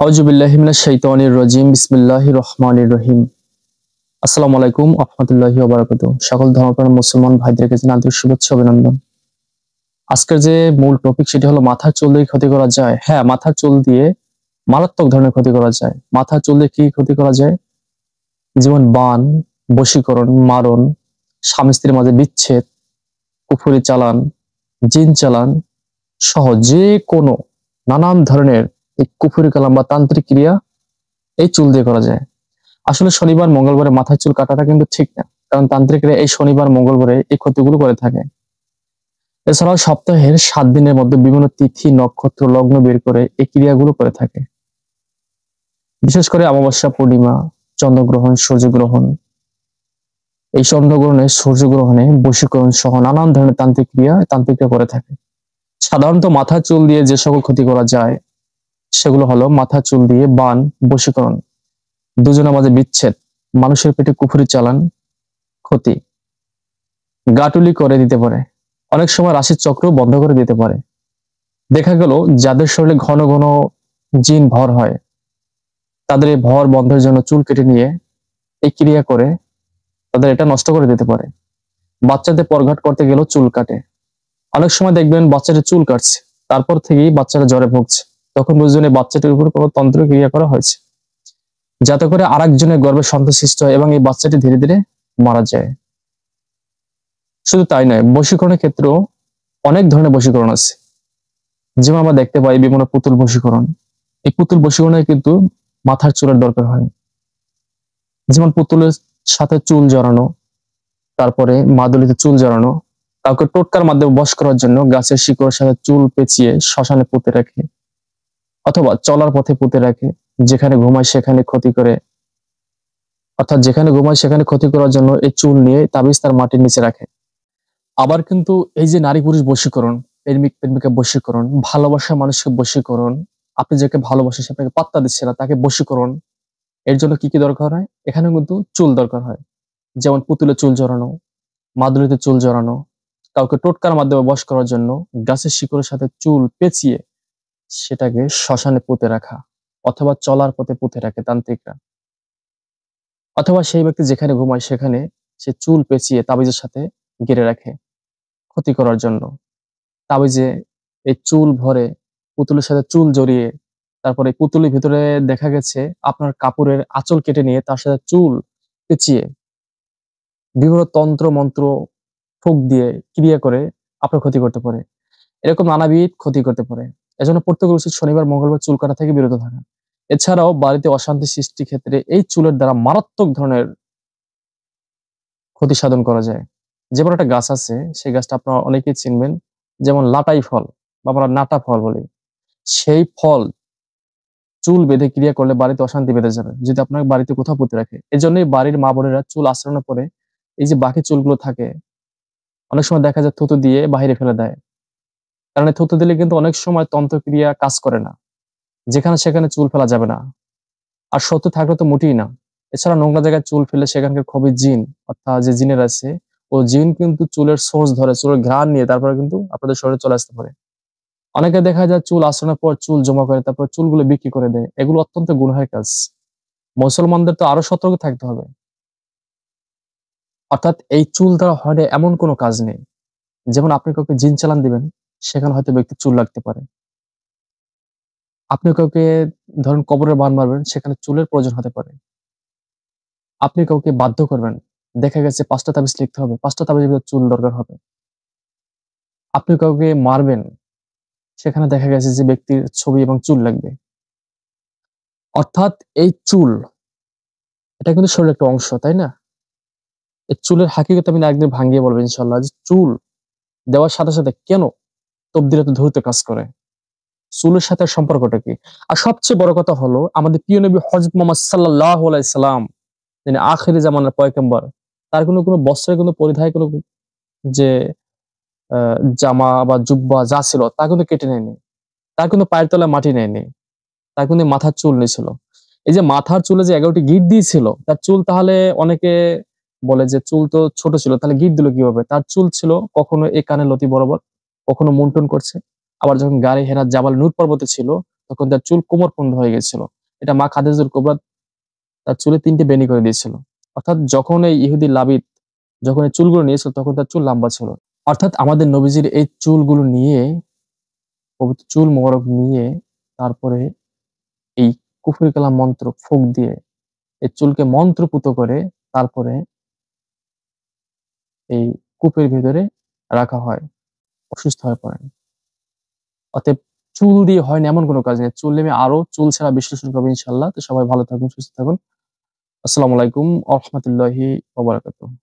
আউযুবিল্লাহি মিনাশ শাইতানির রাজিম বিসমিল্লাহির রহমানির রহিম। আসসালামু আলাইকুম ওয়া রাহমাতুল্লাহি ওয়া বারাকাতুহু। সকল ধর্মপ্রাণ মুসলমান ভাইদের কাছে আন্তরিক শুভেচ্ছা অভিনন্দন। আজকের যে মূল টপিক সেটি হলো মাথার চুল দিয়ে ক্ষতি করা যায়। হ্যাঁ, মাথার চুল দিয়ে মারাত্মক ধরনের ক্ষতি করা যায়। মাথার চুল দিয়ে কি ক্ষতি করা যায়? যেমন বান, বশীকরণ, মারণ, স্বামী স্ত্রীর মাঝে বিচ্ছেদ, কুফরি চালান, জিন চালান সহ যে কোনো নানান ধরনের এই কুফরি কালাম বা তান্ত্রিক ক্রিয়া এই চুল দিয়ে করা যায়। আসলে শনিবার মঙ্গলবারে মাথার চুল কাটাটা কিন্তু ঠিক না, কারণ তান্ত্রিকরা এই শনিবার মঙ্গলবারে এই ক্ষতিগুলো করে থাকে। এছাড়াও সপ্তাহের 7 দিনের মধ্যে বিভিন্ন তিথি নক্ষত্র লগ্ন বের করে এই ক্রিয়াগুলো করে থাকে। বিশেষ করে অমাবস্যা, পূর্ণিমা, চন্দ্রগ্রহণ, সূর্যগ্রহণ, এই চন্দ্রগ্রহণে সূর্যগ্রহণে বশীকরণ সহ নানান ধরনের তান্ত্রিক ক্রিয়া তান্ত্রিকরা করে থাকে। সাধারণত মাথার চুল দিয়ে যে সকল ক্ষতি করা যায় সেগুলো হলো মাথার চুল দিয়ে বান, বশীকরণ, দুজনের মাঝে বিচ্ছেদ, মানুষের পেটে কুফরি চালান, ক্ষতি, গাটুলি করে দিতে পারে, অনেক সময় রাশির চক্র বন্ধ করে দিতে পারে। দেখা গেল যাদের শরীরে ঘন ঘন জিন ভর হয় তাদের এই ভর বন্ধের জন্য চুল কেটে নিয়ে এই ক্রিয়া করে তাদের এটা নষ্ট করে দিতে পারে। বাচ্চাদের পরঘাট করতে গেলেও চুল কাটে। অনেক সময় দেখবেন বাচ্চাটা চুল কাটছে, তারপর থেকেই বাচ্চাটা জ্বরে ভুগছে, তখন বুঝবেন এই বাচ্চাটির উপর কোনো তন্ত্র ক্রিয়া করা হয়েছে, যাতে করে আরেকজনের গর্ভে সন্তান সৃষ্টি হয় এবং এই বাচ্চাটি ধীরে ধীরে মারা যায়। শুধু তাই নয়, বশীকরণের ক্ষেত্রেও অনেক ধরনের বশীকরণ আছে। যেমন আমরা দেখতে পাই বিভিন্ন পুতুল বশীকরণ। এই পুতুল বশীকরণে কিন্তু মাথার চুলের দরকার হয়। যেমন পুতুলের সাথে চুল জড়ানো, তারপরে মাদুলিতে চুল জড়ানো, কাউকে টোটকার মাধ্যমে বশ করার জন্য গাছের শিকড়ের সাথে চুল পেঁচিয়ে শ্মশানে পুঁতে রাখে, অথবা চলার পথে পুঁতে রাখে, যেখানে ঘুমায় সেখানে ক্ষতি করে, অর্থাৎ যেখানে ঘুমায় সেখানে ক্ষতি করার জন্য এই চুল নিয়ে তাবিজ তার মাটির নিচে রাখে। আবার কিন্তু এই যে নারী পুরুষ বশীকরণ, প্রেমিক প্রেমিকা বশীকরণ, ভালোবাসা মানুষকে বশীকরণ, আপনি যাকে ভালোবাসেন সে আপনাকে পাত্তা দিচ্ছে না তাকে বশীকরণ, এর জন্য কি কি দরকার হয়? এখানে কিন্তু চুল দরকার হয়। যেমন পুতুলে চুল জড়ানো, মাদুলিতে চুল জড়ানো, কাউকে টোটকার মাধ্যমে বশ করার জন্য গাছের শিকড়ের সাথে চুল পেঁচিয়ে সেটাকে শ্মশানে পুঁতে রাখা, অথবা চলার পথে পুঁতে রাখে তান্ত্রিকরা, অথবা সেই ব্যক্তি যেখানে ঘুমায় সেখানে সে চুল পেঁচিয়ে তাবিজের সাথে গেড়ে রাখে ক্ষতি করার জন্য। তাবিজে এই চুল ভরে পুতুলের সাথে চুল জড়িয়ে, তারপরে পুতুলের ভিতরে দেখা গেছে আপনার কাপড়ের আঁচল কেটে নিয়ে তার সাথে চুল পেঁচিয়ে বিভিন্ন তন্ত্র মন্ত্র ফুঁক দিয়ে ক্রিয়া করে আপনার ক্ষতি করতে পারে। এরকম নানাবিধ ক্ষতি করতে পারে। এজন্য প্রত্যেকের উচিত শনিবার মঙ্গলবার চুল কাটা থেকে বিরত থাকা। এছাড়াও বাড়িতে অশান্তি সৃষ্টির ক্ষেত্রে এই চুলের দ্বারা মারাত্মক ধরনের ক্ষতি সাধন করা যায়। যেমন একটা গাছ আছে, সেই গাছটা আপনারা অনেকেই চিনবেন, যেমন লাটাই ফল বা আমরা নাটা ফল বলি। সেই ফল চুল বেঁধে ক্রিয়া করলে বাড়িতে অশান্তি বেঁধে যাবে যদি আপনার বাড়িতে কোথাও পুঁতে রাখে। এজন্যই বাড়ির মা বোনেরা চুল আঁচড়ানোর পরে এই যে বাকি চুলগুলো থাকে অনেক সময় দেখা যায় থুতু দিয়ে বাইরে ফেলে দেয়। কারণ এই থুতু দিলে কিন্তু অনেক সময় তন্ত্রক্রিয়া কাজ করে না, যেখানে সেখানে চুল ফেলা যাবে না। আর সত্য থাকলে তো মোটেই না। এছাড়া নোংরা জায়গায় চুল ফেলে সেখানকার খুবই জিন, অর্থাৎ যে জিনের আছে, ও জিন কিন্তু চুলের সোর্স ধরে, চুলের ঘ্রাণ নিয়ে তারপরে কিন্তু আপনাদের শরীরে চলে আসতে পারে। অনেকে দেখা যায় চুল আঁচড়ানোর পর চুল জমা করে তারপর চুলগুলো বিক্রি করে দেয়। এগুলো অত্যন্ত গুনহের কাজ। মুসলমানদের তো আরো সতর্ক থাকতে হবে। অর্থাৎ এই চুল দ্বারা হয় না এমন কোনো কাজ নেই। যেমন আপনি কাউকে জিন চালান দিবেন, সেখানে হয়তো ব্যক্তির চুল লাগতে পারে। আপনি কাউকে ধরেন কবরের বান মারবেন, সেখানে চুলের প্রয়োজন হতে পারে। আপনি কাউকে বাধ্য করবেন, দেখা গেছে ৫টা তাবিজ লিখতে হবে, ৫টা তাবিজের ভিতর চুল দরকার হবে। আপনি কাউকে মারবেন, সেখানে দেখা গেছে যে ব্যক্তির ছবি এবং চুল লাগবে। অর্থাৎ এই চুল, এটা কিন্তু শরীরের একটা অংশ, তাই না? এই চুলের হাকিকত আমি একদিন ভাঙিয়ে বলবো ইনশাআল্লাহ, যে চুল দেওয়ার সাথে সাথে কেন তকদিরে এত দ্রুত কাজ করে, চুলের সাথে এর সম্পর্কটা কি? আর সবচেয়ে বড় কথা হলো আমাদের প্রিয় নবী হযরত মুহাম্মদ সাল্লাল্লাহু আলাইহি সাল্লাম, যিনি আখিরি জামানার পয়গম্বর, তার কোনো বস্ত্রের কোনো পরিধায় কোনো যে জামা বা জুব্বা যা ছিল তা কিন্তু কেটে নেয়নি। তার কিন্তু পায়ের তলায় মাটি নেয়নি। তার কিন্তু মাথার চুল নিয়েছিল। এই যে মাথার চুলে যে ১১টি গিঁট দিয়েছিল, তার চুল তাহলে অনেকে বলে যে চুল তো ছোট ছিল, তাহলে গিঁট দিল কিভাবে? তার চুল ছিল কখনো এই কানের লতি বরাবর, কখনো মুন্টন করছে। আবার যখন গাড়ি হেরাত জাবাল নূর পর্বতে ছিল, তখন তার চুল কোমর পর্যন্ত হয়ে গেছিল। এটা মা খাদিজাতুল কুবরা তার চুলে ৩ টে বেণী করে দিয়েছিল। অর্থাৎ যখন এই ইহুদি লাবিদ যখন এই চুলগুলো নিয়েছিল তখন তার চুল লম্বা ছিল। অর্থাৎ আমাদের নবীজির এই চুলগুলো নিয়ে, পবিত্র চুল মোবারক নিয়ে তারপরে এই কুফরি কালাম মন্ত্র ফুঁক দিয়ে এই চুলকে মন্ত্রপুত করে তারপরে এই কূপের ভেতরে রাখা হয়। অসুস্থ হয়ে পড়েন। অতএব চুল দিয়ে হয় না এমন কোনো কাজ নেই। চুল নিয়ে আরো চুল ছাড়া বিশ্লেষণ করব ইনশাআল্লাহ। তো সবাই ভালো থাকুন, সুস্থ থাকুন। আসসালামু আলাইকুম ওয়া রাহমাতুল্লাহি ওয়া বারাকাতুহু।